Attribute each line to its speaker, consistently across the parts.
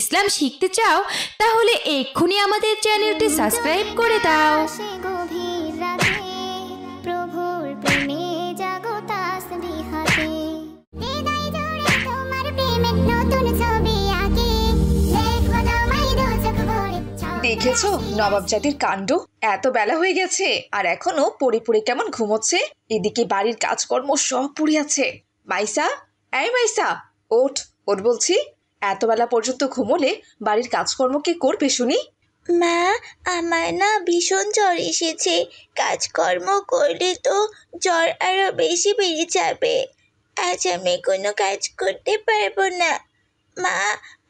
Speaker 1: ইসলাম শিখতে চাও তাহলে এক্ষুনি আমাদের চ্যানেলটি সাবস্ক্রাইব করে দাও।
Speaker 2: দেখেছো নবাব জাতির কাণ্ড, এত বেলা হয়ে গেছে আর এখনো পড়ে পড়ে কেমন ঘুমোচ্ছে। এদিকে বাড়ির কাজকর্ম সব পড়ে আছে। মাইসা, এই মাইসা, ওঠ ওঠ বলছি। এত বেলা পর্যন্ত ঘুমোলে বাড়ির কাজকর্ম কে করবে শুনি?
Speaker 3: মা, আমার না ভীষণ জ্বর এসেছে। কাজকর্ম করলে তো জ্বর আরো বেশি বেড়ে যাবে। আজ আমি কোনো কাজ করতে পারবো না। মা,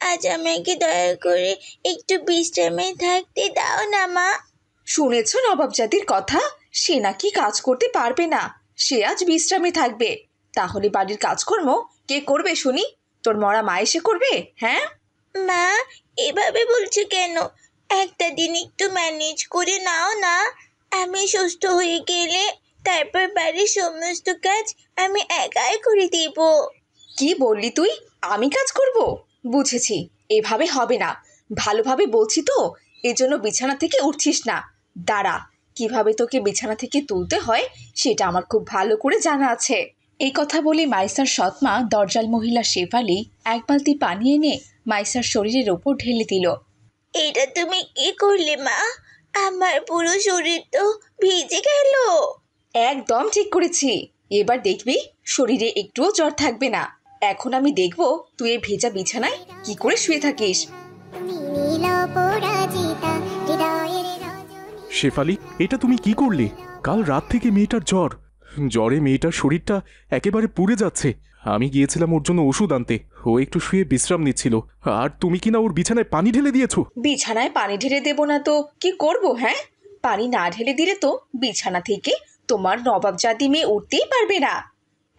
Speaker 3: আজ আমাকে দয়া করে একটু বিশ্রামে থাকতে দাও না মা।
Speaker 2: শুনেছ নবাব জাতির কথা? সে নাকি কাজ করতে পারবে না, সে আজ বিশ্রামে থাকবে। তাহলে বাড়ির কাজকর্ম কে করবে শুনি? তোর মরা মা এসে করবে? হ্যাঁ
Speaker 3: মা, এভাবে বলছো কেন? একটা দিন একটু ম্যানেজ করে নাও না। আমি সুস্থ হয়ে গেলে তারপর বাড়ির সমস্ত কাজ আমি একাই করে দেব।
Speaker 2: কি বললি তুই? আমি কাজ করব? বুঝেছি, এভাবে হবে না। ভালোভাবে বলছি তো, এজন্য বিছানা থেকে উঠছিস না। দাঁড়া, কিভাবে তোকে বিছানা থেকে তুলতে হয় সেটা আমার খুব ভালো করে জানা আছে। এই কথা বলে মাইসার সৎমা দরজাল মহিলা শেফালি এক বালতি পানি এনে মাইসার শরীরের ওপর ঢেলে দিল।
Speaker 3: এটা তুমি কি করলে মা? আমার পুরো শরীর তো ভিজে গেল।
Speaker 2: একদম ঠিক করেছি। এবার দেখবি শরীরে একটুও জ্বর থাকবে না। এখন আমি দেখব তুই এই ভেজা বিছানায় কি করে শুয়ে থাকিস।
Speaker 4: শেফালি, এটা তুমি কি করলে? কাল রাত থেকে মেয়েটার জ্বরে মেয়েটার শরীরটা একেবারে পুড়ে যাচ্ছে। আমি গিয়েছিলাম ওর জন্য ওষুধ আনতে, ও একটু শুয়ে বিশ্রাম নিচ্ছিল, আর তুমি কিনা ওর বিছানায় পানি ঢেলে দিয়েছো।
Speaker 2: বিছানায় পানি ঢেলে দেব না তো কি করব? হ্যাঁ, পানি না ঢেলে দিলে তো বিছানা থেকে তোমার নবাবজাদি মেয়ে উঠতেই পারবে না।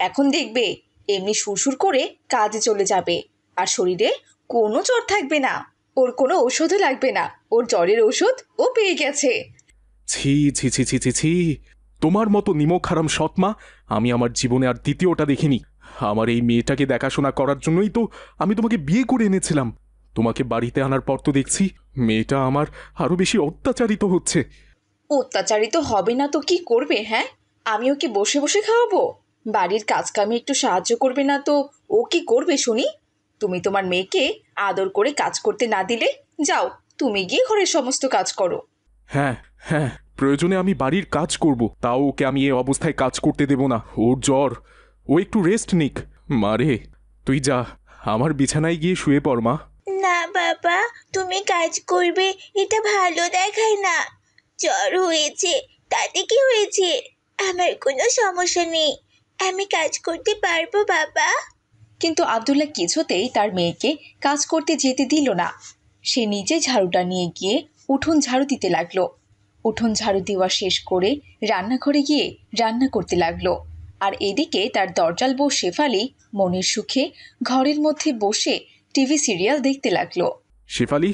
Speaker 2: এখন দেখবে এমনি সুরসুর করে কাজে চলে যাবে, আর শরীরে কোনো জ্বর থাকবে না। ওর কোনো ওষুধও লাগবে না, ওর জ্বরের ওষুধ ও পেয়ে গেছে।
Speaker 4: ছি ছি ছি ছি ছি ছি, তোমার মতো নিমক হারাম সৎমা আমি আমার জীবনে আর দ্বিতীয়টা দেখিনি। আমার এই মেয়েটাকে দেখাশোনা করার জন্যই তো আমি তোমাকে বিয়ে করে এনেছিলাম। তোমাকে বাড়িতে আনার পর তো দেখছি মেয়েটা আমার আরো বেশি অত্যাচারিত হচ্ছে।
Speaker 2: অত্যাচারিত হবে না তো কি করবে? হ্যাঁ, আমি ওকে বসে বসে খাওয়াবো? বাড়ির কাজকামে একটু সাহায্য করবে না তো ও কি করবে শুনি? তুমি তোমার মেয়েকে আদর করে কাজ করতে না দিলে যাও, তুমি গিয়ে ঘরের সমস্ত কাজ করো।
Speaker 4: হ্যাঁ হ্যাঁ, প্রয়োজনে আমি বাড়ির কাজ করব, তাও ওকে আমি এই অবস্থায় কাজ করতে দেব না। ওর জ্বর, ও একটু রেস্ট নিক। মারে, তুই যা, আমার বিছানায় গিয়ে শুয়ে পড় মা।
Speaker 3: না বাবা, তুমি কাজ করবে এটা ভালো দেখায় না। জ্বর হয়েছে তাতে কি হয়েছে? আমার কোনো সমস্যা নেই, আমি কাজ করতে পারবো বাবা।
Speaker 2: কিন্তু আব্দুল্লাহ কিছুতেই তার মেয়েকে কাজ করতে যেতে দিল না। সে নিজে ঝাড়ুটা নিয়ে গিয়ে উঠোন ঝাড়ু দিতে লাগলো। উঠোন ঝাড়ু দেওয়া শেষ করে রান্নাঘরে গিয়ে রান্না করতে লাগলো। আর এদিকে তার দরজাল বউ শেফালি মনের সুখে ঘরের মধ্যে বসে টিভি সিরিয়াল দেখতে লাগলো।
Speaker 4: শেফালি,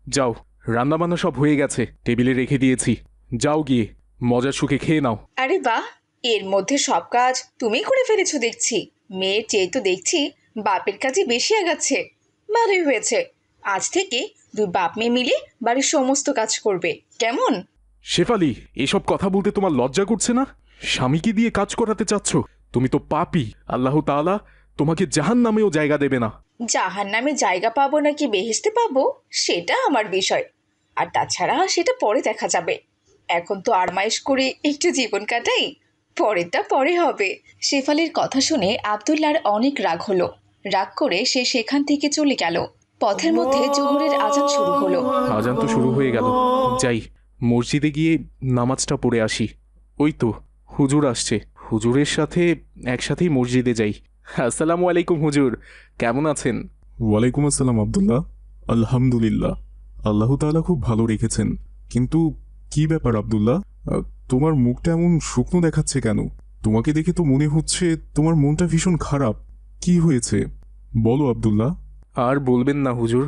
Speaker 4: যাও, রান্নাবান্না সব হয়ে গেছে, টেবিলে রেখে দিয়েছি, যাও গিয়ে মজার সুখে খেয়ে নাও।
Speaker 2: আরে বাহ, এর মধ্যে সব কাজ তুমি করে ফেলেছো দেখছি। মেয়ের চেয়ে তো দেখছি বাপের কাজে বেশি আগাচ্ছে। ভালোই হয়েছে, আজ থেকে দুই বাপ মেয়ে মিলে বাড়ির সমস্ত কাজ করবে, কেমন?
Speaker 4: শেফালি, এসব কথা বলতে তোমার লজ্জা করছে না? স্বামীকে দিয়ে কাজ করাতে চাচ্ছ? তুমি তো পাপী। আল্লাহ তাআলা তোমাকে জাহান্নামেও জায়গা দেবে না।
Speaker 2: জাহান্নামে জায়গা পাবো নাকি বেহেশতে পাবো সেটা আমার বিষয়, আর তাছাড়া সেটা পরে দেখা যাবে। এখন তো আরমাইশ করে একটু জীবন কাটাই, পরেরটা পরে হবে। শেফালির কথা শুনে আব্দুল্লাহর অনেক রাগ হলো। রাগ করে সে সেখান থেকে চলে গেল। পথের মধ্যে জোহরের আজান শুরু হলো।
Speaker 4: আজান তো শুরু হয়ে গেল, যাই মসজিদে গিয়ে নামাজটা পড়ে আসি। ওই তো হুজুর আসছে, হুজুরের সাথে একসাথেই মসজিদে যাই। আসসালামু আলাইকুম হুজুর, কেমন আছেন?
Speaker 5: ওয়ালাইকুম আসসালাম আব্দুল্লাহ। আলহামদুলিল্লাহ, আল্লাহ তাআলা খুব ভালো রেখেছেন। কিন্তু কি ব্যাপার আব্দুল্লাহ, তোমার মুখটা এমন শুকনো দেখাচ্ছে কেন? তোমাকে দেখে তো মনে হচ্ছে তোমার মনটা ভীষণ খারাপ। কি হয়েছে বলো আব্দুল্লাহ।
Speaker 4: আর বলবেন না হুজুর,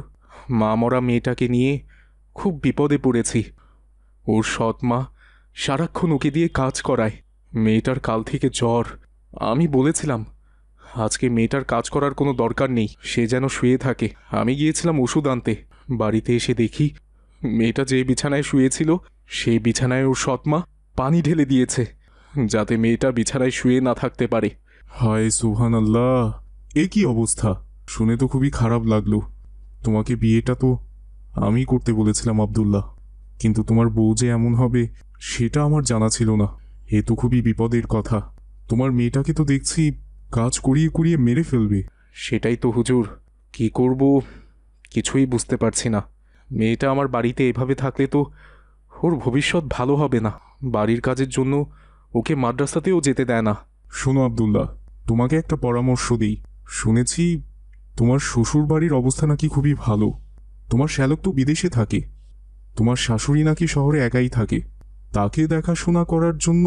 Speaker 4: মা মরা মেয়েটাকে নিয়ে খুব বিপদে পড়েছি। ওর সৎ মা সারাক্ষণ ওকে দিয়ে কাজ করায়। মেয়েটার কাল থেকে জ্বর। আমি বলেছিলাম আজকে মেয়েটার কাজ করার কোনো দরকার নেই, সে যেন শুয়ে থাকে। আমি গিয়েছিলাম ওষুধ আনতে, বাড়িতে এসে দেখি মেয়েটা যে বিছানায় শুয়েছিল সেই বিছানায় ওর সৎমা পানি ঢেলে দিয়েছে, যাতে মেয়েটা বিছানায় শুয়ে না থাকতে পারে।
Speaker 5: হায় সুবহান আল্লাহ, এ কি অবস্থা! শুনে তো খুবই খারাপ লাগলো। তোমাকে বিয়েটা তো আমি করতে বলেছিলাম আব্দুল্লাহ, কিন্তু তোমার বউ যে এমন হবে সেটা আমার জানা ছিল না। এ তো খুবই বিপদের কথা। তোমার মেয়েটাকে তো দেখছি কাজ করিয়ে করিয়ে মেরে ফেলবে।
Speaker 4: সেটাই তো হুজুর, কি করব কিছুই বুঝতে পারছি না। মেয়েটা আমার বাড়িতে এভাবে থাকলে তো ওর ভবিষ্যৎ ভালো হবে না। বাড়ির কাজের জন্য ওকে মাদ্রাসাতেও যেতে দেয় না।
Speaker 5: শোনো আব্দুল্লাহ, তোমাকে একটা পরামর্শ দিই। শুনেছি তোমার শ্বশুর বাড়ির অবস্থা নাকি খুবই ভালো। তোমার শ্যালক তো বিদেশে থাকে, তোমার শাশুড়ি নাকি শহরে একাই থাকে। তাকে দেখাশোনা করার জন্য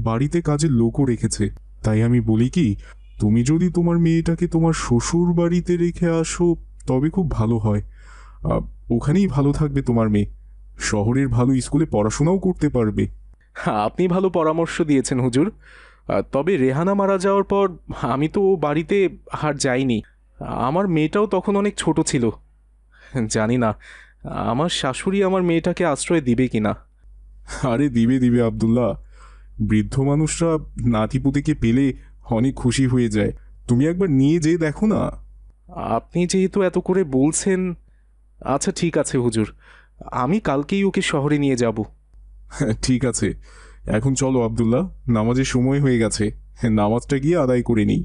Speaker 5: বাড়িতে কাজের লোকও রেখেছে। তাই আমি বলি কি, তুমি যদি তোমার মেয়েটাকে তোমার শ্বশুর বাড়িতে রেখে আসো তবে খুব ভালো হয়। ওখানেই ভালো থাকবে তোমার মেয়ে, শহরের ভালো স্কুলে পড়াশোনাও করতে পারবে।
Speaker 4: আপনি ভালো পরামর্শ দিয়েছেন হুজুর। তবে রেহানা মারা যাওয়ার পর আমি তো ও বাড়িতে আর যাইনি। আমার মেয়েটাও তখন অনেক ছোট ছিল। জানি না আমার শাশুড়ি আমার মেয়েটাকে আশ্রয় দিবে কিনা।
Speaker 5: আরে দিবে দিবে আব্দুল্লাহ, বৃদ্ধ মানুষরা নাতিপুতিকে পেলে অনেক খুশি হয়ে যায়। তুমি একবার নিয়ে যেয়ে দেখো না।
Speaker 4: আপনি যেহেতু এত করে বলছেন, আচ্ছা ঠিক আছে হুজুর, আমি কালকেই ওকে শহরে নিয়ে যাব।
Speaker 5: ঠিক আছে, এখন চলো আব্দুল্লাহ, নামাজের সময় হয়ে গেছে, নামাজটা গিয়ে আদায় করে নিই।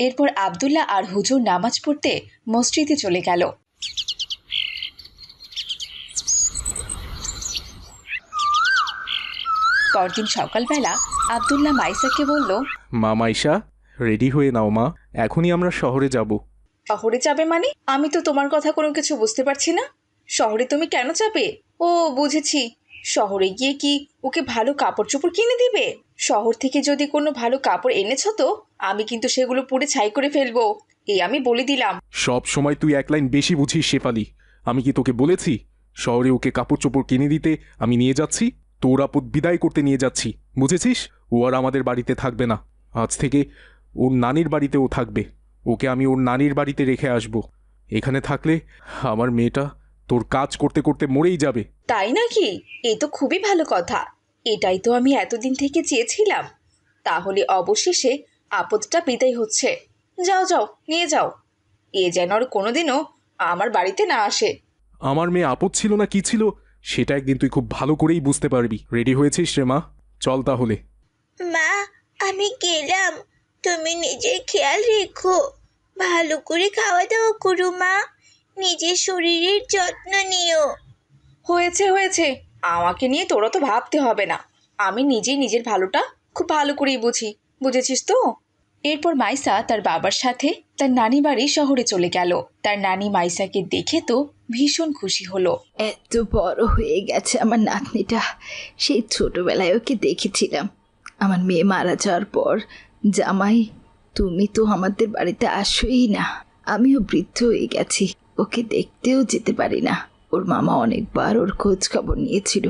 Speaker 2: এরপর আব্দুল্লাহ আর হুজুর নামাজ পড়তে মসজিদে চলে গেল। পরদিন সকালবেলা আব্দুল্লাহ মাইসাকে বলল,
Speaker 4: মা মাইশা, রেডি হয়ে নাও মা, এখনই আমরা শহরে যাব।
Speaker 2: শহরে যাবে মানে? আমি তো তোমার কথা কোনো কিছু বুঝতে পারছি না। শহরে তুমি কেন যাবে? ও বুঝেছি, শহরে গিয়ে কি ওকে ভালো কাপড় চোপড় কিনে দিবে? শহর থেকে যদি কোনো ভালো কাপড় এনেছো তো আমি কিন্তু সেগুলো পুড়ে ছাই করে ফেলবো, এই আমি বলে দিলাম।
Speaker 4: সব সময় তুই এক লাইন বেশি বুঝিস শেফালি। আমি কি তোকে বলেছি শহরে ওকে কাপড় চোপড় কিনে দিতে আমি নিয়ে যাচ্ছি? তোর আপদ বিদায় করতে নিয়ে যাচ্ছি, বুঝেছিস? ও আর আমাদের বাড়িতে থাকবে না, আজ থেকে ওর নানির বাড়িতে ও থাকবে। ওকে আমি ওর নানির বাড়িতে রেখে আসব। এখানে থাকলে আমার মেয়েটা তোর কাজ করতে করতে মরেই যাবে।
Speaker 2: তাই নাকি? এ তো খুবই ভালো কথা, এটাই তো আমি এতদিন থেকে চেয়েছিলাম। তাহলে অবশেষে আপদটা বিদায় হচ্ছে। যাও যাও, নিয়ে যাও, এ যেন আর কোনোদিনও আমার বাড়িতে না আসে।
Speaker 4: আমার মেয়ে আপদ ছিল না কি ছিল সেটা একদিন তুই খুব ভালো করেই বুঝতে পারবি। রেডি হয়েছিস রে মা? চল তাহলে।
Speaker 3: মা, আমি গেলাম। তুমি নিজের খেয়াল রেখো, ভালো করে খাওয়া দাওয়া করো মা, নিজের শরীরের যত্ন নিও।
Speaker 2: হয়েছে হয়েছে, আমাকে নিয়ে তোরা তো ভাবতে হবে না, আমি নিজেই নিজের ভালোটা খুব ভালো করেই বুঝি, বুঝেছিস তো? এরপর মাইসা তার বাবার সাথে তার নানি বাড়ি শহরে চলে গেল। তার নানি মাইসাকে দেখে তো ভীষণ খুশি হলো।
Speaker 6: এত বড় হয়ে গেছে আমার নাতনিটা, সেই ছোটবেলায় ওকে দেখেছিলাম। আমার মেয়ে মারা যাওয়ার পর জামাই তুমি তো আমাদের বাড়িতে আসোই না। আমিও বৃদ্ধ হয়ে গেছি, ওকে দেখতেও যেতে পারি না। ওর মামা অনেকবার ওর খোঁজ খবর নিয়েছিল,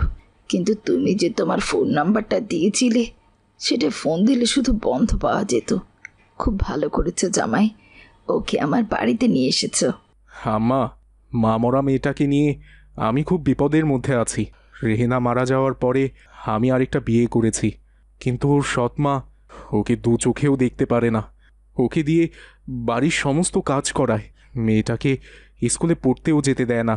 Speaker 6: কিন্তু তুমি যে তোমার ফোন নাম্বারটা দিয়েছিলে সেটা ফোন দিলে শুধু বন্ধ পাওয়া যেত। খুব ভালো করেছো জামাই, ওকে আমার বাড়িতে নিয়ে এসেছো।
Speaker 4: আম্মা, মা মরা মেয়েটাকে নিয়ে আমি খুব বিপদের মধ্যে আছি। রেহেনা মারা যাওয়ার পরে আমি আরেকটা বিয়ে করেছি, কিন্তু ওর সৎমা ওকে দু চোখেও দেখতে পারে না। ওকে দিয়ে বাড়ির সমস্ত কাজ করায়, মেয়েটাকে স্কুলে পড়তেও যেতে দেয় না।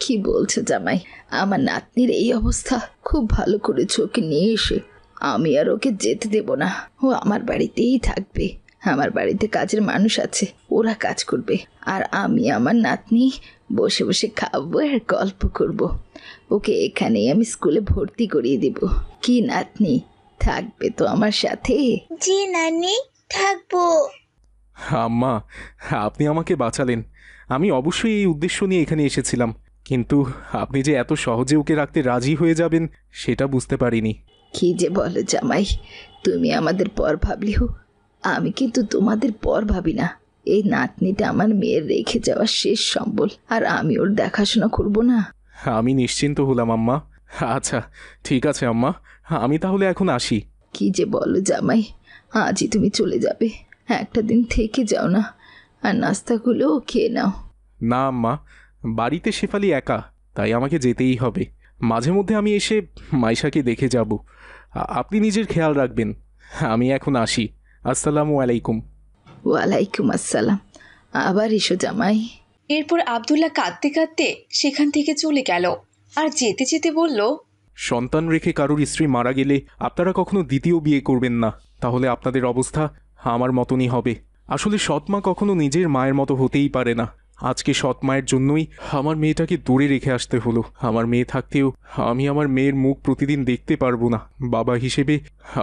Speaker 6: কি বলছো জামাই? আমার নাতনির এই অবস্থা, খুব ভালো করেছো ওকে নিয়ে এসে। আমি আর ওকে যেতে দেব না, ও আমার বাড়িতেই থাকবে। আমার বাড়িতে কাজের মানুষ আছে, ওরা কাজ করবে, আর আমি আমার নাতনি বসে বসে খাবো আর গল্প করব। ওকে এখানেই আমি স্কুলে ভর্তি করিয়ে দেব। কি নাতনি, থাকবে তো আমার সাথে?
Speaker 3: জি নানি, থাকবো।
Speaker 4: আম্মা, আপনি আমাকে বাঁচালেন। আমি অবশ্যই এই উদ্দেশ্য নিয়ে এখানে এসেছিলাম, কিন্তু আপনি যে এত সহজে ওকে রাখতে রাজি হয়ে যাবেন সেটা বুঝতে পারিনি।
Speaker 6: কি যে বলো জামাই, তুমি আমাদের পর ভাবলেও আমি কিন্তু তোমাদের পর ভাবি না। এই নাতনিটা আমার মেয়ের রেখে যাওয়া শেষ সম্বল, আর আমি ওর দেখাশোনা করব না?
Speaker 4: আমি নিশ্চিন্ত হলাম আম্মা। আচ্ছা ঠিক আছে আম্মা, আমি তাহলে এখন আসি।
Speaker 6: কি যে বলো জামাই, আজই তুমি চলে যাবে? একটা দিন থেকে যাও না, আর নাস্তাগুলোও খেয়ে নাও।
Speaker 4: না আম্মা, বাড়িতে শেফালি একা, তাই আমাকে যেতেই হবে। মাঝে মধ্যে আমি এসে মাইশাকে দেখে যাব। আপনি নিজের খেয়াল রাখবেন। আমি এখন আসি। আসসালামু আলাইকুম।
Speaker 6: ওয়ালাইকুম আসসালাম। আবার এসো জামাই।
Speaker 2: এরপর আব্দুল্লাহ কাঁদতে কাঁদতে সেখান থেকে চলে গেল আর যেতে যেতে বলল,
Speaker 4: সন্তান রেখে কারোর স্ত্রী মারা গেলে আপনারা কখনো দ্বিতীয় বিয়ে করবেন না, তাহলে আপনাদের অবস্থা আমার মতনই হবে। আসলে সৎমা কখনো নিজের মায়ের মতো হতেই পারে না। আজকে সৎ মায়ের জন্যই আমার মেয়েটাকে দূরে রেখে আসতে হলো। আমার মেয়ে থাকতেও আমি আমার মেয়ের মুখ প্রতিদিন দেখতে পারবো না। বাবা হিসেবে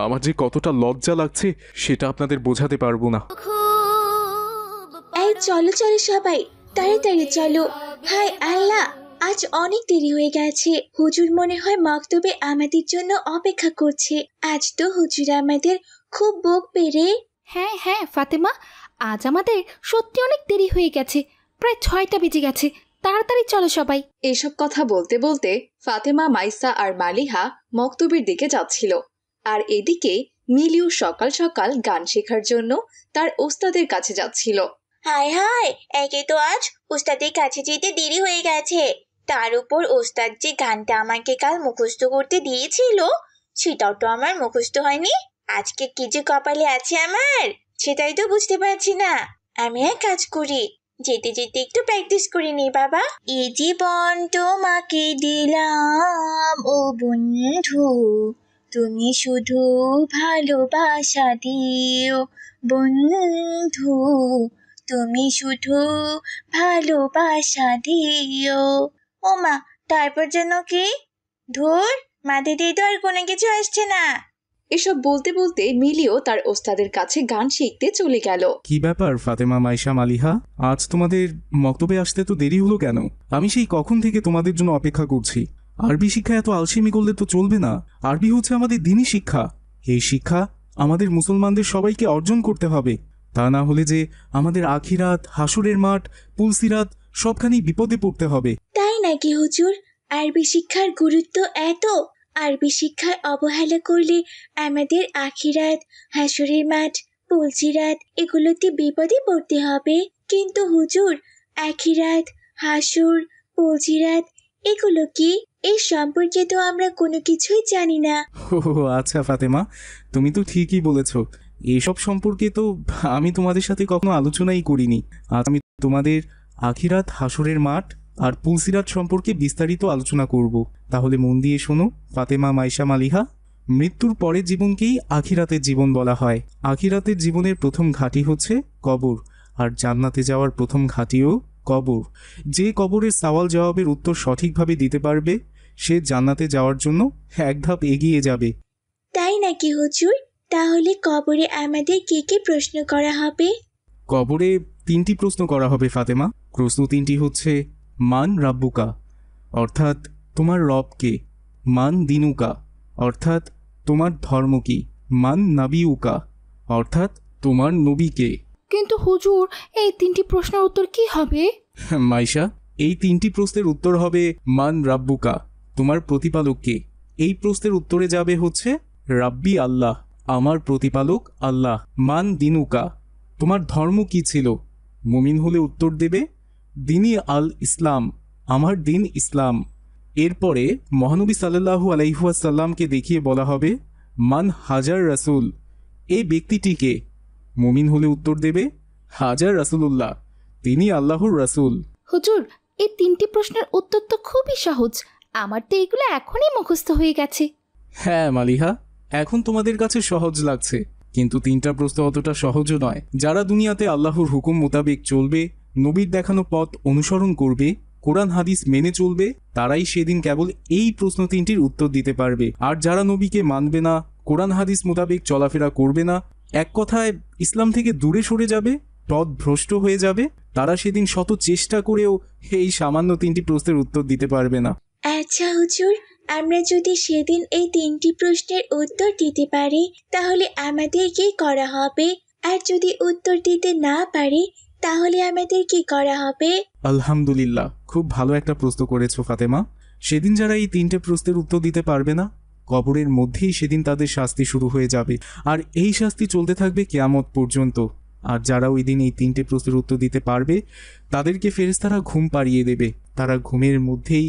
Speaker 4: আমার যে কতটা লজ্জা লাগছে সেটা আপনাদের বোঝাতে পারবো না।
Speaker 3: এই চলো চলো সবাই, তাড়াতাড়ি চলো। হায় আল্লাহ, আজ অনেক দেরি হয়ে গেছে। হুজুর মনে হয় মক্তবে আমাদের জন্য অপেক্ষা করছে। আজ তো হুজুর আমাদের খুব বকবে রে।
Speaker 1: হ্যাঁ হ্যাঁ ফাতেমা, আজ আমাদের সত্যি অনেক দেরি হয়ে গেছে। প্রায় 6টা বেজে গেছে। তাড়াতাড়ি চলো সবাই।
Speaker 2: এসব কথা বলতে বলতে ফাতেমা, মাইসা আর মালিহা মক্তবের দিকে যাচ্ছিল। আর এদিকে মিলিও সকাল সকাল গান শেখার জন্য তার ওস্তাদের কাছে যাচ্ছিল।
Speaker 3: হায় হায়, একে তো আজ ওস্তাদের কাছে যেতে দেরি হয়ে গেছে। তার উপর ওস্তাদ যে গানটা আমাকে কাল মুখস্থ করতে দিয়েছিল, সেটাও তো আমার মুখস্থ হয়নি। আজকে কি যে কপালে আছে আমার, সেটাই তো বুঝতে পারছি না। আমি এক কাজ করি, যেতে যেতে একটু প্র্যাকটিস করে নিই বাবা। এ জীবন তোমাকে দিলাম ও বন্ধু, তুমি শুধু ভালোবাসা দিও বন্ধু, তুমি শুধু ভালোবাসা দিও। ও মা, তারপর যেন কি? ধুর, মাথাতেই তো আর কোনো কিছু আসছে না।
Speaker 2: এসব বলতে বলতে মিলিও তার ওস্তাদের কাছে গান শিখতে চলে গেল।
Speaker 5: কি ব্যাপার ফাতেমা, মাইশা, মালিহা, আজ তোমাদের মক্তবে আসতে তো দেরি হলো কেন? আমি সেই কখন থেকে তোমাদের জন্য অপেক্ষা করছি। আরবি শিক্ষা এত আলসেমি করলে তো চলবে না। আরবি হচ্ছে আমাদের দ্বীনি শিক্ষা। এই শিক্ষা আমাদের মুসলমানদের সবাইকে অর্জন করতে হবে। তা না হলে যে আমাদের আখিরাত, হাসুরের মাঠ, পুলসিরাত সবখানেই বিপদে পড়তে হবে।
Speaker 3: তাই নাকি হুজুর? আরবি শিক্ষার গুরুত্ব এত? আরবি শিক্ষার অবহেলা করলে আমাদের আখিরাত, হাসরের মাঠ, পুলসিরাত এগুলোতে বিপদে পড়তে হবে। কিন্তু হুজুর, আখিরাত, হাসুর, পুলসিরাত এগুলো কি? এর সম্পর্কে তো আমরা কোনো কিছুই জানি না।
Speaker 5: ও আচ্ছা ফাতেমা, তুমি তো ঠিকই বলেছ। এসব সম্পর্কে তো আমি তোমাদের সাথে কখনো আলোচনাই করিনি। আজ আমি তোমাদের আখিরাত, হাসরের মাঠ আর পুলসিরাত সম্পর্কে বিস্তারিত আলোচনা করব। তাহলে মন দিয়ে শোনো ফাতেমা, মাইশা, মালিহা। মৃত্যুর পরের জীবনকেই আখিরাতের জীবন বলা হয়। আখিরাতের জীবনের প্রথম ঘাঁটি হচ্ছে কবর, আর জান্নাতে যাওয়ার প্রথম ঘাঁটিও কবর। যে কবরের সওয়াল জবাবের উত্তর সঠিকভাবে দিতে পারবে, সে জান্নাতে যাওয়ার জন্য এক ধাপ এগিয়ে যাবে।
Speaker 3: তাই নাকি হুজুর? তাহলে কবরে আমাদের কি কি প্রশ্ন করা হবে?
Speaker 5: কবরে 3টি প্রশ্ন করা হবে ফাতেমা। প্রশ্ন 3টি হচ্ছে মান রাব্বুকা, অর্থাৎ তোমার রব কে? মান দিনুকা, অর্থাৎ তোমার ধর্ম কি? মান নাবিউকা, অর্থাৎ তোমার নবী কে?
Speaker 1: কিন্তু হুজুর, এই 3টি প্রশ্নের উত্তর কি হবে?
Speaker 5: মাইশা, এই 3টি প্রশ্নের উত্তর হবে মান রাব্বুকা, তোমার প্রতিপালক কে? এই প্রশ্নের উত্তরে যাবে হচ্ছে রাব্বি আল্লাহ, আমার প্রতিপালক আল্লাহ। মান দিনুকা, তোমার ধর্ম কি ছিল? মুমিন হলে উত্তর দেবে দিনী আল ইসলাম, আমার দিন ইসলাম। এরপরে মহানবী সাল্লাল্লাহু আলাইহি ওয়াসাল্লামকে দেখিয়ে বলা হবে মান হাজার রাসূল, এই ব্যক্তিটিকে? মুমিন হলে উত্তর দেবে হাজার রাসূলুল্লাহ, তিনি আল্লাহর রাসূল।
Speaker 1: হুজুর, এই 3টি প্রশ্নের উত্তর তো খুবই সহজ। আমার তো এগুলো এখনই মুখস্থ হয়ে গেছে।
Speaker 5: হ্যাঁ মালিহা, এখন তোমাদের কাছে সহজ লাগছে, কিন্তু 3টা প্রশ্ন অতটা সহজও নয়। যারা দুনিয়াতে আল্লাহর হুকুম মোতাবেক চলবে, নবীর দেখানো পথ অনুসরণ করবে, কোরআন হাদিস মেনে চলবে, তারাই সেদিন কেবল এই প্রশ্ন 3টির উত্তর দিতে পারবে। আর যারা নবীকে মানবে না, কোরআন হাদিস মোতাবেক চলাফেরা করবে না, এক কথায় ইসলাম থেকে দূরে সরে যাবে, পথ ভ্রষ্ট হয়ে যাবে, তারা সেদিন শত চেষ্টা করেও এই সামান্য 3টি প্রশ্নের উত্তর দিতে পারবে না।
Speaker 3: আচ্ছা হুজুর, আমরা যদি সেদিন এই 3টি প্রশ্নের উত্তর দিতে পারি, তাহলে আমাদের কি করা হবে? আর যদি উত্তর দিতে না পারি, তাহলে আমাদের কি করা হবে?
Speaker 5: আলহামদুলিল্লাহ, খুব ভালো একটা প্রশ্ন করেছো ফাতেমা। সেদিন যারা এই 3টে প্রশ্নের উত্তর দিতে পারবে না, কবরের মধ্যেই সেদিন তাদের শাস্তি শুরু হয়ে যাবে, আর এই শাস্তি চলতে থাকবে কিয়ামত পর্যন্ত। আর যারা ওই দিন এই 3টে প্রশ্নের উত্তর দিতে পারবে তাদেরকে ফেরেশতারা ঘুম পাড়িয়ে দেবে। তারা ঘুমের মধ্যেই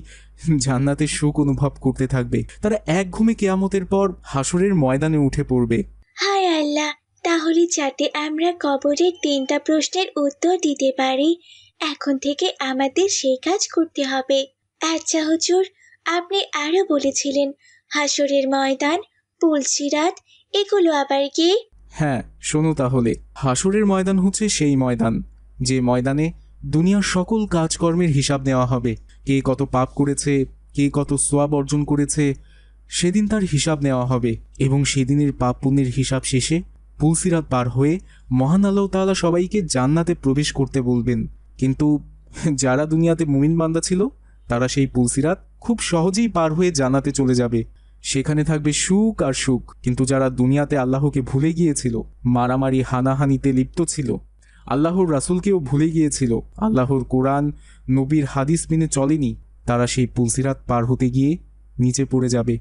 Speaker 5: জান্নাতের সুখ অনুভব করতে থাকবে। তারা এক ঘুমে কিয়ামতের পর হাসরের ময়দানে উঠে পড়বে।
Speaker 3: হায় আল্লাহ, তাহলে যাতে আমরা কবরের 3টা প্রশ্নের উত্তর দিতে পারি, এখন থেকে আমাদের সেই কাজ করতে হবে। আচ্ছা হুজুর, আপনি আরো বলেছিলেন হাসরের ময়দান, পুলসিরাত, এগুলো আবার কি?
Speaker 5: হ্যাঁ, শোনো তাহলে। হাসরের ময়দান হচ্ছে সেই ময়দান যে ময়দানে দুনিয়ার সকল কাজকর্মের হিসাব নেওয়া হবে। কে কত পাপ করেছে, কে কত সোয়াব অর্জন করেছে, সেদিন তার হিসাব নেওয়া হবে। এবং সেদিনের পাপ পুণ্যের হিসাব শেষে পুলসিরাত পার হয়ে মহান আল্লাহ তাআলা সবাইকে জান্নাতে প্রবেশ করতে বলবেন। কিন্তু যারা দুনিয়াতে মুমিন বান্দা ছিল তারা সেই পুলসিরাত খুব সহজেই পার হয়ে জান্নাতে চলে যাবে। সেখানে থাকবে সুখ আর সুখ। কিন্তু যারা দুনিয়াতে আল্লাহকে ভুলে গিয়েছিল, মারামারি হানাহানিতে লিপ্ত ছিল, আল্লাহর রাসূলকেও ভুলে গিয়েছিল, আল্লাহর কোরআন নবীর হাদিস মেনে চলেনি, তারা সেই পুলসিরাত পার হতে গিয়ে নিচে পড়ে যাবে।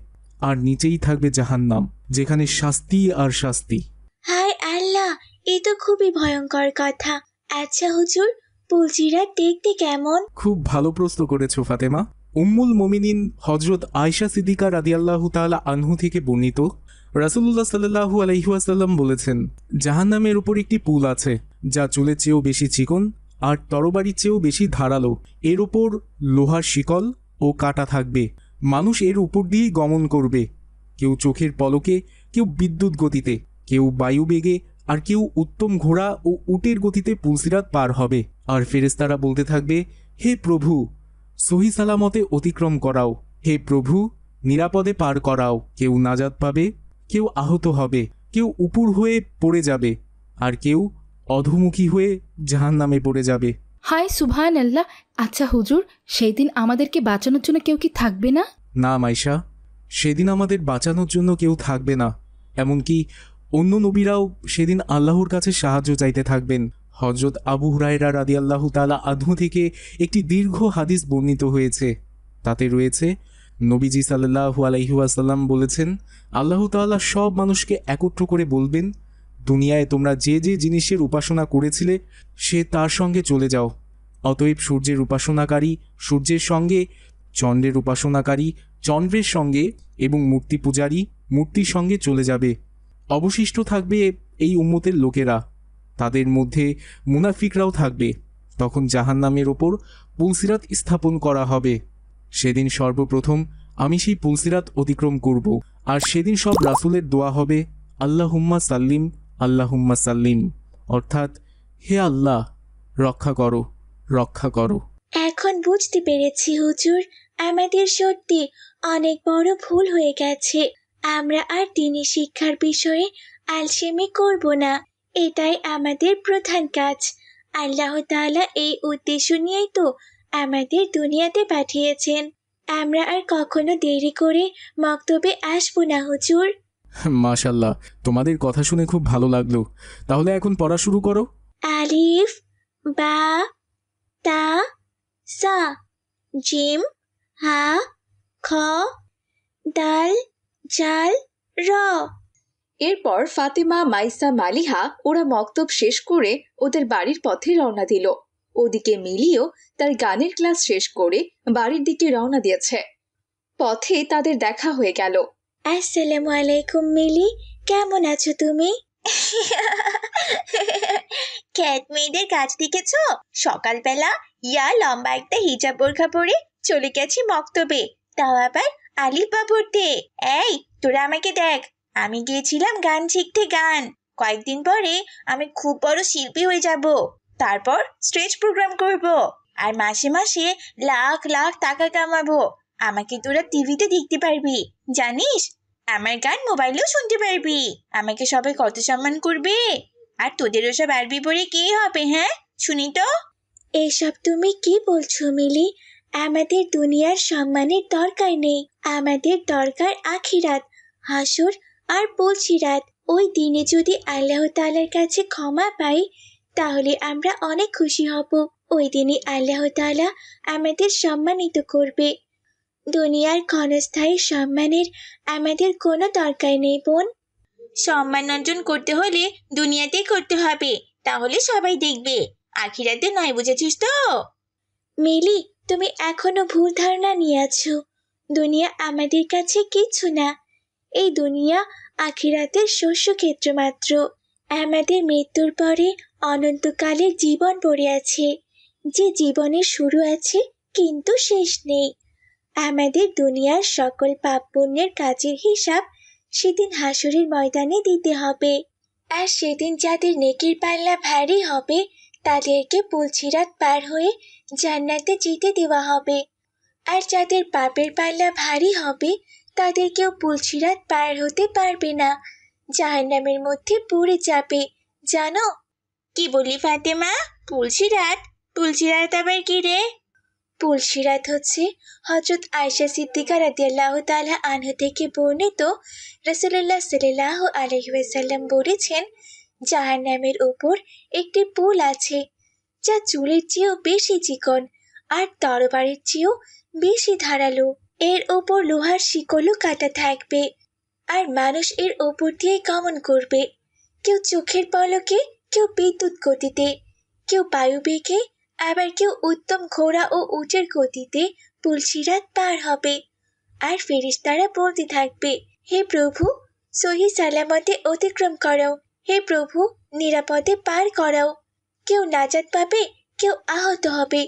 Speaker 5: আর নিচেই থাকবে জাহান্নাম, যেখানে শাস্তি আর শাস্তি।
Speaker 3: হায় আল্লাহ, এ তো খুবই ভয়ঙ্কর কথা। আচ্ছা হুজুর, পুলসিরাত দেখতে কেমন?
Speaker 5: খুব ভালো প্রশ্ন করেছো ফাতেমা। উম্মুল মুমিনিন হযরত আয়েশা সিদ্দিকা রাদিয়াল্লাহু তাআলা আনহু থেকে বর্ণিত, রাসূলুল্লাহ সাল্লাল্লাহু আলাইহি ওয়াসাল্লাম বলেছেন, জাহান্নামের উপর একটি পুল আছে যা চুলের চেয়েও বেশি চিকন আর তরবারির চেয়েও বেশি ধারালো। এর উপর লোহার শিকল ও কাঁটা থাকবে। মানুষ এর উপর দিয়েই গমন করবে, কেউ চোখের পলকে, কেউ বিদ্যুৎ গতিতে, কেউ বায়ু বেগে, আর কেউ উত্তম ঘোড়া ও উটের গতিতে পুলসিরাত পার হবে। আর ফেরেশতারা বলতে থাকবে, হে প্রভু, সহি সালামতে অতিক্রম করাও, হে প্রভু, নিরাপদে পার করাও। কেউ নাজাত পাবে, কেউ আহত হবে, কেউ উপর হয়ে পড়ে যাবে, আর কেউ অধোমুখী হয়ে জাহান্নামে পড়ে যাবে।
Speaker 1: হায় সুবহান আল্লাহ। আচ্ছা হুজুর, সেই দিন আমাদেরকে বাঁচানোর জন্য কেউ কি থাকবে না?
Speaker 5: না মাইশা, সেদিন আমাদের বাঁচানোর জন্য কেউ থাকবে না। এমনকি অন্য নবীরাও সেদিন আল্লাহর কাছে সাহায্য চাইতে থাকবেন। হযরত আবু হুরায়রা রাদিয়াল্লাহু তাআলা আনহু থেকে একটি দীর্ঘ হাদিস বর্ণিত হয়েছে। তাতে রয়েছে, নবীজি সাল্লাল্লাহু আলাইহি ওয়াসাল্লাম বলেছেন, আল্লাহ তাআলা সব মানুষকে একত্র করে বলবেন, দুনিয়ায় তোমরা যে যে জিনিসের উপাসনা করেছিলে সে তার সঙ্গে চলে যাও। অতএব সূর্যের উপাসনাকারী সূর্যের সঙ্গে, চন্দ্রের উপাসনাকারী চন্দ্রের সঙ্গে, এবং মূর্তি পূজারী মূর্তির সঙ্গে চলে যাবে। অবশিষ্ট থাকবে এই উম্মতের লোকেরা, তাদের মধ্যে মুনাফিকরাও থাকবে। তখন জাহান্নামের ওপর পুলসিরাত স্থাপন করা হবে। সেদিন সর্বপ্রথম আমি সেই পুলসিরাত অতিক্রম করব। আর সেদিন সব রাসূলের দোয়া হবে, আল্লাহুম্মা সাল্লিম, আল্লাহুম্মা সাল্লিম, অর্থাৎ হে আল্লাহ, রক্ষা করো, রক্ষা করো।
Speaker 3: এখন বুঝতে পেরেছি হুজুর, আমাদের সত্যি অনেক বড় ভুল হয়ে গেছে। আমরা আর দ্বীনি শিক্ষার বিষয়ে আলসেমি করব না, এটাই আমাদের প্রধান কাজ। আল্লাহ তাআলা এই উদ্দেশ্য নিয়েই তো আমাদের দুনিয়াতে পাঠিয়েছেন। আমরা আর কখনো দেরি করে মক্তবে আসবো না হুজুর।
Speaker 5: মাশাল্লাহ, তোমাদের কথা শুনে খুব ভালো লাগলো। তাহলে এখন পড়া শুরু করো।
Speaker 3: আলিফ, বা, তা, সা, জিম, হা, খ, দাল, জাল, র।
Speaker 2: এরপর ফাতেমা, মাইসা, মালিহা ওরা মক্তব শেষ করে ওদের বাড়ির পথে রওনা দিল। ওদিকে মিলিও তার গানের ক্লাস শেষ করে বাড়ির দিকে রওনা দিয়েছে। পথে তাদের দেখা হয়ে গেল।
Speaker 3: আসসালামু আলাইকুম মিলি, কেমন আছো তুমি? খ্যাত মেয়েদের কাজ দেখেছো? সকালবেলা ইয়া লম্বা একটা হিজাব বোরখা পরে চলে গেছি মক্তবে, তাও আবার আলিফ বা পড়তে। এই তোরা আমাকে দেখ, আমি গিয়েছিলাম গান শিখতে। গান কয়েকদিন পরে আমি খুব বড় শিল্পী হয়ে যাব, তারপর স্টেজ প্রোগ্রাম করব, আর মাসে মাসে লাখ লাখ টাকা কামাবো। আমাকে তোরা টিভিতে দেখতে পারবি, জানিস? আমার গান মোবাইলেও শুনতে পারবি। আমাকে সবাই কত সম্মান করবে। আর তোদের ওসব আরবি পড়ে কি হবে, হ্যাঁ? শুনি তো। এসব তুমি কি বলছো মিলি? আমাদের দুনিয়ার সম্মানের দরকার নেই, আমাদের দরকার আখিরাত, হাসর আর পুলসিরাত। ওই দিনে যদি আল্লাহ তাআলার কাছে ক্ষমা পাই তাহলে আমরা অনেক খুশি হব। ওই দিনই আল্লাহ তাআলা আমাদের সম্মানিত করবে। দুনিয়ার ক্ষণস্থায়ী সম্মানের আমাদের কোনো দরকার নেই বোন। সম্মান অর্জন করতে হলে দুনিয়াতেই করতে হবে, তাহলে সবাই দেখবে, আখিরাতে নয়, বুঝেছিস তো? মিলি, তুমি এখনো ভুল ধারণা নিয়ে আছো। দুনিয়া আমাদের কাছে কিচ্ছু না। এই দুনিয়া আখিরাতের শস্য ক্ষেত্র মাত্র। আমাদের মৃত্যুর পরে অনন্তকালের জীবন পড়ে আছে, যে জীবনের শুরু আছে কিন্তু শেষ নেই। আমাদের দুনিয়ার সকল পাপ পুণ্যের কাজের হিসাব সেদিন হাসরের ময়দানে দিতে হবে। আর সেদিন যাদের নেকির পাল্লা ভারী হবে তাদেরকে পুলসিরাত পার হয়ে জান্নাতে যেতে দেওয়া হবে। আর যাদের পাপের পাল্লা ভারী হবে তাদের কেউ পুলসিরাত পার হতে পারবে না, জাহান্নামের মধ্যে পড়ে যাবে। জানো? কি বলি ফাতেমা? পুলসিরাত? পুলসিরাত আবার কি রে? পুলসিরাত হচ্ছে হযরত আয়েশা সিদ্দিকা রাদিয়াল্লাহু তাআলা আনহা থেকে বর্ণিত, রাসূলুল্লাহ সাল্লাল্লাহু আলাইহি ওয়াসাল্লাম বলেছেন, জাহান্নামের উপর একটি পুল আছে যা চুলের চেয়েও বেশি চিকন আর তরবারির চেয়েও বেশি ধারালো। এর ওপর লোহার শিকলও কাটা থাকবে, আর মানুষ এর ওপর দিয়ে গমন করবে, কেউ চোখের পলকে, কেউ বিদ্যুৎ গতিতে, কেউ বায়ু বেগে, আবার কেউ উত্তম ঘোড়া ও উটের গতিতে পুলসিরাত পার হবে। আর ফেরেশতারা বলতে থাকবে, হে প্রভু, সহি সালামতে অতিক্রম করাও, হে প্রভু, নিরাপদে পার করাও। কেউ নাজাত পাবে, কেউ আহত হবে,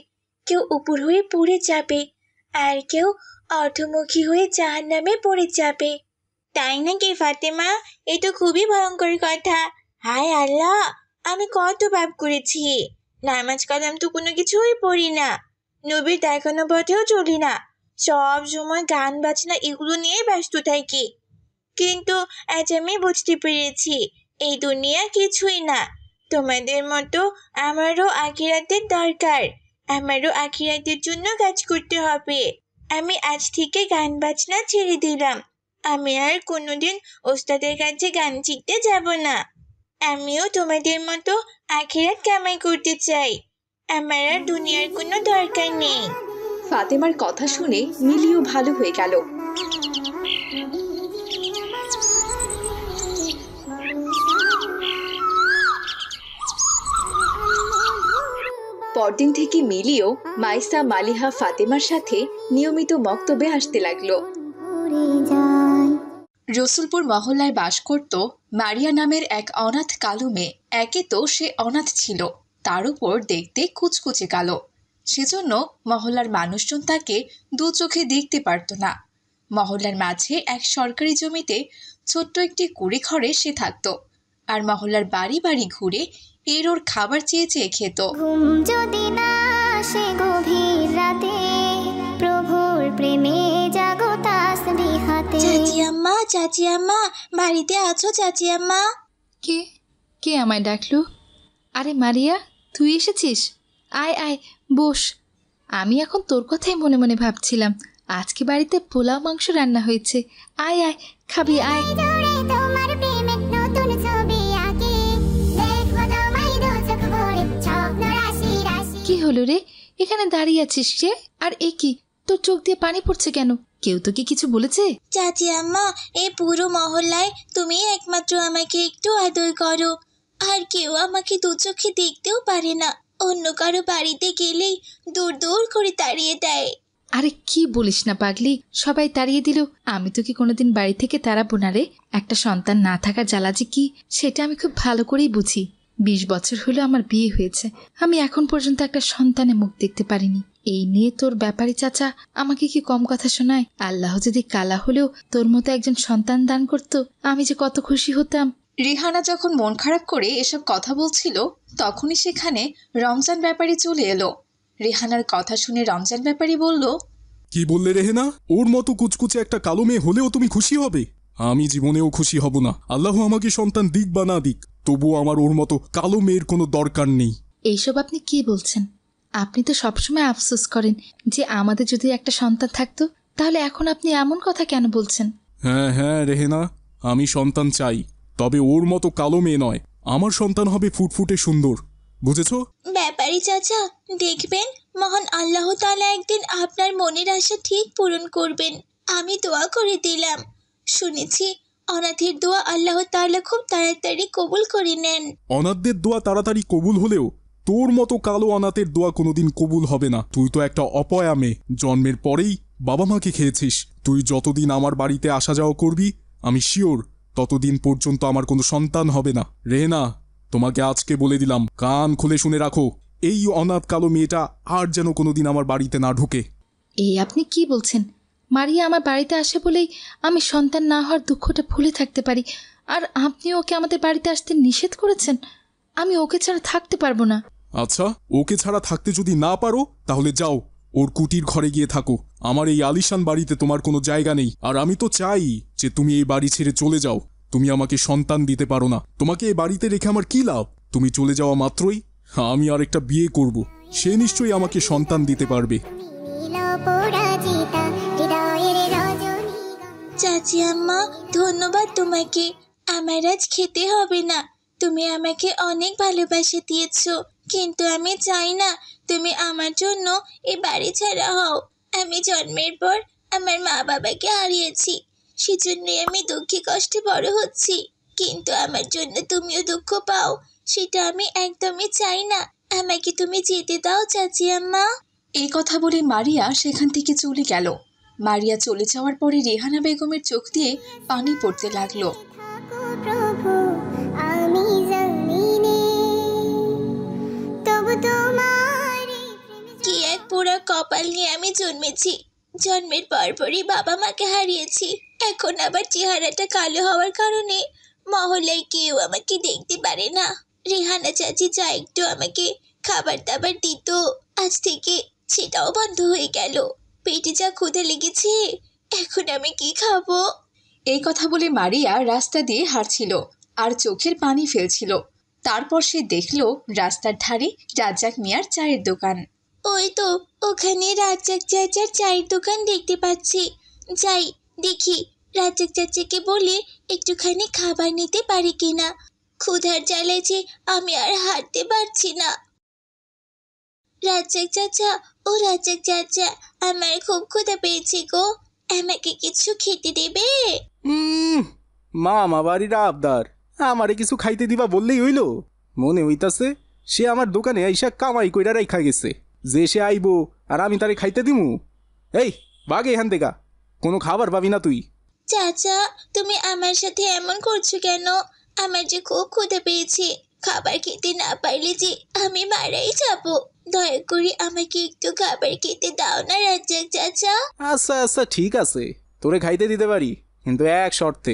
Speaker 3: কেউ উপর হয়ে পড়ে যাবে, আর কেউ অর্ধমুখী হয়ে জাহান্নামে পড়ে যাবে। তাই নাকি ফাতেমা? এ তো খুবই ভয়ঙ্কর কথা। হায় আল্লাহ, আমি কত পাপ করেছি। নামাজ কালাম তো কোনো কিছুই পড়ি না, নবীর দেখানো পথেও চলি না, সব সময় গান বাজনা এগুলো নিয়ে ব্যস্ত থাকি। কিন্তু আজ আমি বুঝতে পেরেছি এই দুনিয়া কিছুই না। তোমাদের মতো আমারও আখিরাতের দরকার, আমারও আখিরাতের জন্য কাজ করতে হবে। আমি আজ থেকে গান বাজনা ছেড়ে দিলাম। আমি আর কোনোদিন ওস্তাদের কাছে গান শিখতে যাব না। আমিও তোমাদের মতো আখিরাত কামাই করতে চাই। আমার আর দুনিয়ার কোনো দরকার নেই।
Speaker 2: ফাতেমার কথা শুনে মিলিও ভালো হয়ে গেল। পরদিন থেকে মিলিও মাইসা, মালিহা, ফাতেমার সাথে নিয়মিত মক্তবে আসতে লাগলো। রসুলপুর মহল্লায় বাস করত মারিয়া নামের এক অনাথ কালো মেয়ে। একে তো সে অনাথ ছিল, তার উপর দেখতে কুচকুচে কালো, সেজন্য মহল্লার মানুষজন তাকে দু চোখে দেখতে পারত না। মহল্লার মাঝে এক সরকারি জমিতে ছোট্ট একটি কুড়ে ঘরে সে থাকত, আর মহল্লার বাড়ি বাড়ি ঘুরে এর ওর খাবার চেয়ে চেয়ে খেত।
Speaker 7: ঘুম যদি না আসে গভীর রাতে, প্রভুর প্রেমে জাগো তাসবিহ হাতে।
Speaker 3: চাচি আম্মা, চাচি আম্মা, বাড়িতে আছো চাচি আম্মা?
Speaker 6: কে কে আমায় ডাকলো? আরে মারিয়া, তুই এসেছিস? আয় আয়, বস। আমি এখন তোর কথাই মনে মনে ভাবছিলাম, আজকে বাড়িতে পোলাও মাংস রান্না হয়েছে। আয় আয়, খাবি আয়।
Speaker 7: জোরে তোমার প্রেমের নতুন ছবি আঁকি, দেখো তোমায় দু চোখ ভরে স্বপ্ন রাশি রাশি।
Speaker 6: কি হলো রে, এখানে দাঁড়িয়ে আছিস যে? আর এ কি, তোর চোখ দিয়ে পানি পড়ছে কেন? কেউ তোকে কিছু বলেছে?
Speaker 3: চাচি আম্মা, এই পুরো মহল্লায় তুমি একমাত্র আমাকে একটু আদর করো, আর কেউ আমাকে দু চোখে দেখতেও পারে না। অন্য কারো বাড়িতে গেলেই দূর দূর করে তাড়িয়ে দেয়।
Speaker 6: আরে কি বলিস না পাগলি, সবাই তাড়িয়ে দিল। আমি তোকে কোনোদিন বাড়ি থেকে তাড়াবো না রে। একটা সন্তান না থাকার জ্বালা যে কি, সেটা আমি খুব ভালো করেই বুঝি। 20 বছর হলো আমার বিয়ে হয়েছে, আমি এখন পর্যন্ত একটা সন্তানের মুখ দেখতে পারিনি। এই নিয়ে তোর ব্যাপারী চাচা আমাকে কি কম কথা শোনায়? আল্লাহ যদি কালা হলেও তোর মতো একজন সন্তান দান করতো, আমি যে কত খুশি হতাম।
Speaker 2: রিহানা যখন মন খারাপ করে এসব কথা বলছিল, তখনই সেখানে রমজান ব্যাপারী চলে এলো। রেহানার কথা শুনে রমজান ব্যাপারী বলল,
Speaker 5: কি বললে রেহেনা? ওর মতো কুচকুচে একটা কালো মেয়ে হলেও তুমি খুশি হবে? আমি জীবনেও খুশি হব না। আল্লাহ আমাকে সন্তান দিক বা না দিক, তবুও আমার ওর মতো কালো মেয়ের কোনো দরকার নেই।
Speaker 6: এইসব আপনি কি বলছেন? আপনি তো সবসময় আফসোস করেন যে আমাদের যদি একটা সন্তান থাকতো, তাহলে এখন আপনি এমন কথা কেন বলছেন?
Speaker 5: হ্যাঁ হ্যাঁ রেহেনা, আমি সন্তান চাই, তবে ওর মতো কালো মেয়ে নয়। আমার সন্তান হবে ফুটফুটে সুন্দর, বুঝেছো?
Speaker 3: ব্যাপারী চাচা, দেখবেন মহান আল্লাহ তাআলা একদিন আপনার মনের আশা ঠিক পূরণ করবেন। আমি দোয়া করে দিলাম। শুনেছি অনাথের দোয়া আল্লাহ তাআলা খুব তাড়াতাড়ি কবুল করে নেন।
Speaker 5: অনাথদের দোয়া তাড়াতাড়ি কবুল হলেও তোর মতো কালো অনাথের দোয়া কোনোদিন কবুল হবে না। তুই তো একটা অপয়া মেয়ে, জন্মের পরেই বাবা মাকে খেয়েছিস। তুই যতদিন আমার বাড়িতে আসা যাওয়া করবি আমি শিওর ততদিন পর্যন্ত আমার কোনো সন্তান হবে না। রেহেনা, তোমাকে আজকে বলে দিলাম, কান খুলে শুনে রাখো, এই অনাথ কালো মেয়েটা আর যেন কোনোদিন আমার বাড়িতে না ঢোকে।
Speaker 6: এই আপনি কি বলছেন? মারিয়া আমার বাড়িতে আসে বলেই আমি সন্তান না হওয়ার দুঃখটা ভুলে থাকতে পারি, আর আপনি ওকে আমাদের বাড়িতে আসতে নিষেধ করেছেন? আমি ওকে ছাড়া থাকতে পারবো না।
Speaker 5: আচ্ছা, ওকে ছাড়া থাকতে যদি না পারো তাহলে যাও ওর কুটির ঘরে গিয়ে থাকো। আমার এই আলিশান বাড়িতে তোমার কোনো জায়গা নেই। আর আমি তো চাই যে তুমি এই বাড়ি ছেড়ে চলে যাও। তুমি আমাকে সন্তান দিতে পারো না, তোমাকে এই বাড়িতে রেখে আমার কি লাভ? তুমি চলে যাওয়া মাত্রই আমি আরেকটা বিয়ে করব, সে নিশ্চয়ই আমাকে সন্তান দিতে পারবে।
Speaker 3: চাচি আম্মা, ধন্যবাদ তোমাকে। আমার আজ খেতে হবে না, তুমি আমাকে অনেক ভালোবাসা দিয়েছো। কিন্তু আমি চাই না তুমি আমার জন্য এই বাড়ি ছাড়া হও। আমি জন্মের পর আমার মা বাবাকে হারিয়েছি, সেজন্যই আমি দুঃখে কষ্টে বড় হচ্ছি। কিন্তু আমার জন্য তুমিও দুঃখ পাও, সেটা আমি একদমই চাই না। আমাকে তুমি যেতে দাও চাচি আম্মা।
Speaker 2: এই কথা বলে মারিয়া সেখান থেকে চলে গেল। মারিয়া চলে যাওয়ার পরে রেহানা বেগমের চোখ দিয়ে পানি পড়তে লাগলো।
Speaker 7: প্রভু আমি জমিনে তবু তোমার
Speaker 3: কি এক পোড়া কপাল নিয়ে আমি জন্মেছি। জন্মের পরপরই বাবা মাকে হারিয়েছি। এখন আবার চেহারাটা কালো হওয়ার কারণে মহল্লায় কেউ আমাকে দেখতে পারে না। রেহানা চাচি যা একটু আমাকে খাবার দাবার দিত, আজ থেকে সেটাও বন্ধ হয়ে গেল। পেটে যা ক্ষুধা লেগেছে, এখন আমি কি খাবো?
Speaker 2: এই কথা বলে মারিয়া রাস্তা দিয়ে হাঁটছিল আর চোখের পানি ফেলছিল। তারপর সে দেখল রাস্তার ধারে রাজ্জাক মিয়ার চায়ের দোকান।
Speaker 3: ওই তো ওখানে রাজ্জাক চাচার চায়ের দোকান দেখতে পাচ্ছি। যাই দেখি রাজ্জাক চাচাকে বলে একটুখানি খাবার নিতে পারি কিনা। ক্ষুধার জ্বালায় যে আমি আর হাঁটতে পারছি না। রাজ্জাক চাচা, ও রাজ্জাক চাচা, আমার খুব ক্ষুধা পেয়েছে গো, আমাকে কিছু খেতে দেবে?
Speaker 4: মামা বাড়ির আবদার, আমারে কিছু খাইতে দিবা বললেই হইল। মনে হইতাছে সে আমার দোকানে আইসা কামাই কইরা রাইখা গেছে, যে সে আইবো আর আমি তারে খাইতে দিমু। এই বাগে এখান থেকে, কোনো খাবার পাবি না তুই।
Speaker 3: চাচা, তুমি আমার সাথে এমন করছো কেন? আমার যে খুব ক্ষুধা পেয়েছে, খাবার খেতে না পারলে যে আমি মারাই যাবো। দয়া করে আমাকে একটু খাবার খেতে দাও না রাজ্জাক চাচা।
Speaker 4: আচ্ছা আচ্ছা ঠিক আছে, তোরে খাইতে দিতে পারি, কিন্তু এক শর্তে।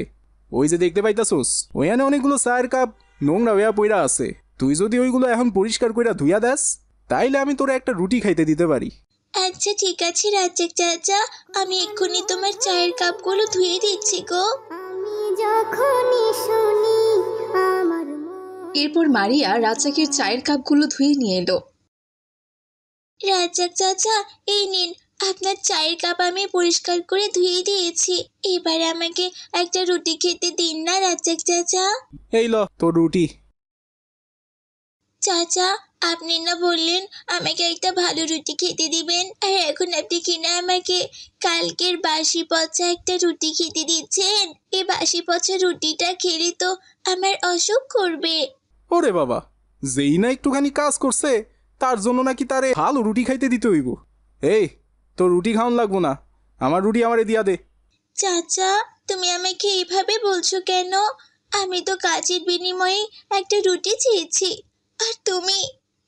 Speaker 4: ওই যে দেখতে পাইতাছোস ওইখানে অনেকগুলো চায়ের কাপ নোংরা হইয়া পইরা আছে, তুই যদি ওইগুলো এখন পরিষ্কার কইরা ধুইয়া দেস তাইলে আমি তোরে একটা রুটি খাইতে দিতে পারি।
Speaker 3: আচ্ছা ঠিক আছে রাজ্জাক চাচা, আমি এক্ষুনি তোমার চায়ের কাপগুলো ধুয়ে দিচ্ছি গো।
Speaker 7: আমি যখনই শুনি আমার
Speaker 2: এরপর মারিয়া রাজ্জাকের চায়ের কাপগুলো ধুয়ে নিয়ে এলো।
Speaker 3: রাজ্জাক চাচা, এই নিন আপনার চায়ের কাপ আমি পরিষ্কার করে ধুয়ে দিয়েছি। এবার আমাকে একটা রুটি খেতে দিন না রাজ্জাক চাচা।
Speaker 4: এই ল তোর রুটি।
Speaker 3: চাচা, আপনি না বললেন আমাকে একটা ভালো রুটি খেতে দিবেন, আর এখন আপনি কিনা আমাকে কালকের বাসি পচা একটা রুটি খেতে দিচ্ছেন। এই বাসি পচা রুটিটা খেলে তো আমার অসুখ করবে।
Speaker 4: ওরে বাবা, যেই না একটুখানি কাজ করছে তার জন্য নাকি তারে ভালো রুটি খাইতে দিতে হইব? এই তোর রুটি খাওয়ান লাগবো না, আমার রুটি আমারে দিয়া দে।
Speaker 3: চাচা, তুমি আমাকে এইভাবে বলছো কেন? আমি তো কাজের বিনিময়ে একটা রুটি চেয়েছি, আর তুমি...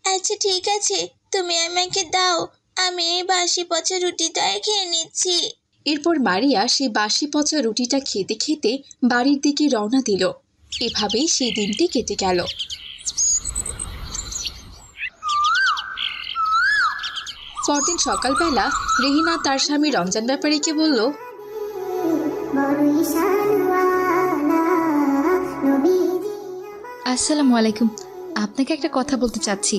Speaker 3: আচ্ছা ঠিক আছে, তুমি আমাকে দাও, আমি এই বাসি পচা রুটিটাই খেয়ে নিচ্ছি।
Speaker 2: এরপর মারিয়া সেই বাসি পচা রুটিটা খেতে খেতে বাড়ির দিকে রওনা দিল। এভাবেই সেই দিনটি কেটে গেল। পরদিন সকালবেলা রেহিনা তার স্বামী রমজান ব্যাপারীকে বলল,
Speaker 7: বড়ই শানওয়ালা নবীজি
Speaker 6: আসসালামু আলাইকুম। আপনাকে একটা কথা বলতে চাচ্ছি।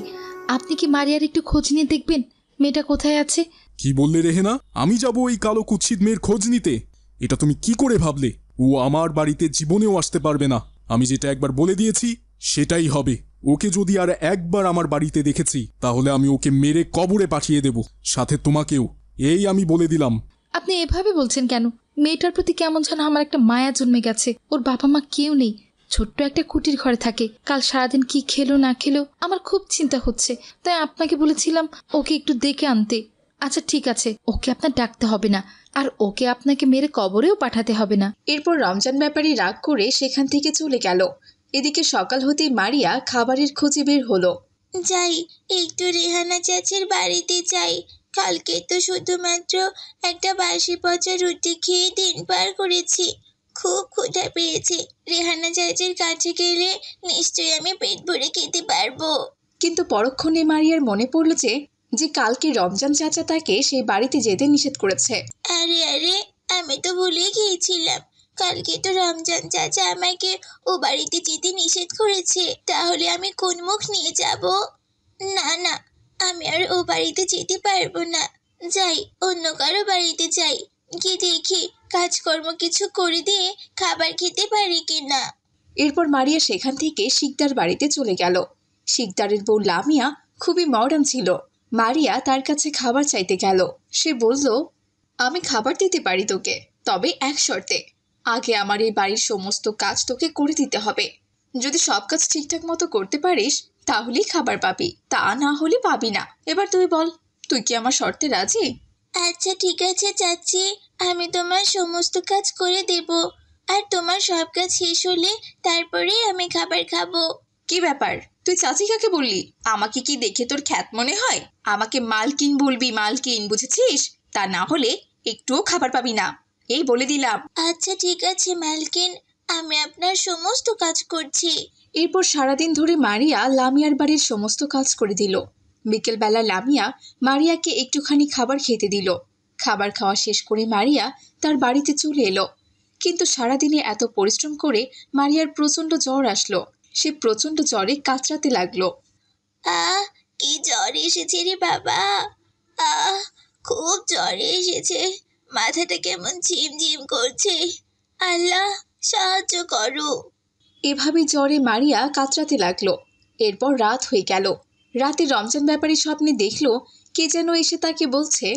Speaker 6: আপনি কি মারিয়ার একটু খোঁজ নিয়ে দেখবেন মেয়েটা কোথায় আছে?
Speaker 5: কি বললে রেহেনা? আমি যাব ওই কালো কুৎসিত মেয়ের খোঁজ নিতে? এটা তুমি কি করে ভাবলে? ও আমার বাড়িতে জীবনেও আসতে পারবে না। আমি যেটা একবার বলে দিয়েছি সেটাই হবে। ওকে যদি আর একবার আমার বাড়িতে দেখেছি তাহলে আমি ওকে মেরে কবরে পাঠিয়ে দেব, সাথে তোমাকেও। এই আমি বলে দিলাম।
Speaker 6: আপনি এভাবে বলছেন কেন?
Speaker 1: মেয়েটার প্রতি কেমন যেন আমার একটা মায়া জন্মে গেছে। ওর বাবা মা কেউ নেই, ছোট্ট একটা কুটির ঘরে থাকে। কাল সারাদিন কি খেলো না খেলো আমার খুব চিন্তা হচ্ছে, তাই আপনাকে বলেছিলাম ওকে একটু দেখে আনতে। আচ্ছা ঠিক আছে, ওকে আপনার ডাকতে হবে না, আর ওকে আপনাকে মেরে কবরেও পাঠাতে হবে না।
Speaker 2: এরপর রমজান ব্যাপারী রাগ করে সেখান থেকে চলে গেল। এদিকে সকাল হতেই মারিয়া খাবারের খোঁজে বের হলো।
Speaker 3: যাই, একটু রেহানা চাচির বাড়িতে যাই। কালকে তো শুধুমাত্র একটা বাসি পচা রুটি খেয়ে দিন পার করেছি। খুব ক্ষুধা পেয়েছে। রেহানা চাচির কাছে গেলে নিশ্চয়ই আমি পেট ভরে খেতে পারবো।
Speaker 2: কিন্তু পরক্ষণে মারিয়ার মনে পড়ল যে কালকে রমজান চাচা তাকে সেই বাড়িতে যেতে নিষেধ করেছে।
Speaker 3: আরে আরে, আমি তো ভুলে গিয়েছিলাম। কালকে তো রমজান চাচা আমাকে ও বাড়িতে যেতে নিষেধ করেছে। তাহলে আমি কোন মুখ নিয়ে যাব? না না, আমি আর ও বাড়িতে যেতে পারবো না। যাই, অন্য কারো বাড়িতে যাই, গিয়ে দেখি কাজকর্ম কিছু করে দিয়ে খাবার খেতে পারি কিনা।
Speaker 2: এরপর মারিয়া সেখান থেকে শিকদার বাড়িতে চলে গেল। শিকদারের বউ লামিয়া খুবই মডার্ন ছিল। মারিয়া তার কাছে খাবার চাইতে গেল। সে বলল, আমি খাবার দিতে পারি তোকে, তবে এক শর্তে। আগে আমার এই বাড়ির সমস্ত কাজ তোকে করে দিতে হবে। যদি সব কাজ ঠিকঠাক মতো করতে পারিস তাহলেই খাবার পাবি, তা না হলে পাবি না। এবার তুই বল, তুই কি আমার শর্তে রাজি?
Speaker 3: আচ্ছা ঠিক আছে চাচি, আমি তোমার সমস্ত কাজ করে দেব। আর তোমার সব কাজ শেষ হলে তারপরেই আমি খাবার খাবো।
Speaker 2: কি ব্যাপার, তুই চাচি কাকে বললি? আমাকে কি দেখে তোর খ্যাত মনে হয়? আমাকে মালকিন বলবি, মালকিন, বুঝেছিস? তা না হলে একটুও খাবার পাবি না, এই বলে দিলাম।
Speaker 3: আচ্ছা ঠিক আছে মালকিন, আমি আপনার সমস্ত কাজ করছি।
Speaker 2: এরপর সারাদিন ধরে মারিয়া লামিয়ার বাড়ির সমস্ত কাজ করে দিল। বিকেলবেলা লামিয়া মারিয়াকে একটুখানি খাবার খেতে দিল। খাবার খাওয়া শেষ করে মারিয়া তার বাড়িতে চলে এলো। কিন্তু সারাদিনে এত পরিশ্রম করে মারিয়ার প্রচণ্ড জ্বর আসলো। সে প্রচণ্ড জ্বরে কাতরাতে লাগলো।
Speaker 3: কি জ্বর এসেছে রে বাবা! খুব জ্বর এসেছে। মাথাটা কেমন ঝিমঝিম করছে। আল্লাহ সাহায্য করো।
Speaker 2: এভাবেই জ্বরে মারিয়া কাতরাতে লাগলো। এরপর রাত হয়ে গেল। রাতে রমজান ব্যাপারী স্বপ্নে দেখলো কে যেন এসে তাকে বলছে,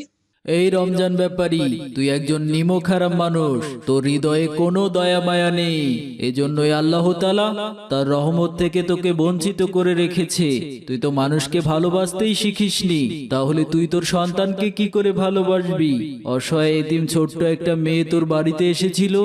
Speaker 8: এই রমজান ব্যাপারী, তুই একজন নিমক হারাম মানুষ, তোর হৃদয়ে কোনো দয়া মায়া নেই। এজন্যই আল্লাহ তাআলা তার রহমত থেকে তোকে বঞ্চিত করে রেখেছে। তুই তো মানুষকে ভালোবাসতেই শিখিসনি, তাহলে তুই তোর সন্তানকে কি করে ভালোবাসবি? অসহায় এতিম ছোট্ট একটা মেয়ে তোর বাড়িতে এসেছিল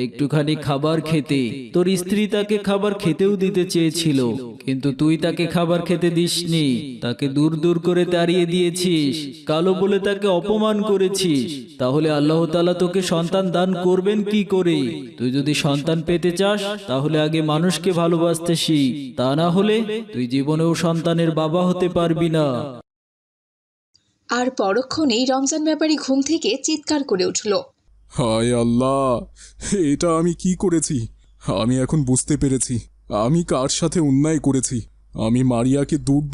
Speaker 8: একটুখানি খাবার খেতে। তোর স্ত্রী তাকে খাবার খেতেও দিতে চেয়েছিল, কিন্তু তুই তাকে খাবার খেতে দিসনি। তাকে দূর দূর করে তাড়িয়ে দিয়েছিস, কালো বলে তাকে অপমান করেছিস। তাহলে আল্লাহ তাআলা তোকে সন্তান দান করবেন কি করে? তুই যদি সন্তান পেতে চাস তাহলে আগে মানুষকে ভালোবাসতে শিখ, তা না হলে তুই জীবনেও সন্তানের বাবা হতে পারবি না।
Speaker 2: আর পরক্ষণেই রমজান ব্যাপারী ঘুম থেকে চিৎকার করে উঠল,
Speaker 5: হায় আল্লাহ, এটা আমি কি করেছি? আমি এখন বুঝতে পেরেছি আমি কার সাথে অন্যায় করেছি। আমি মারিয়াকে দূর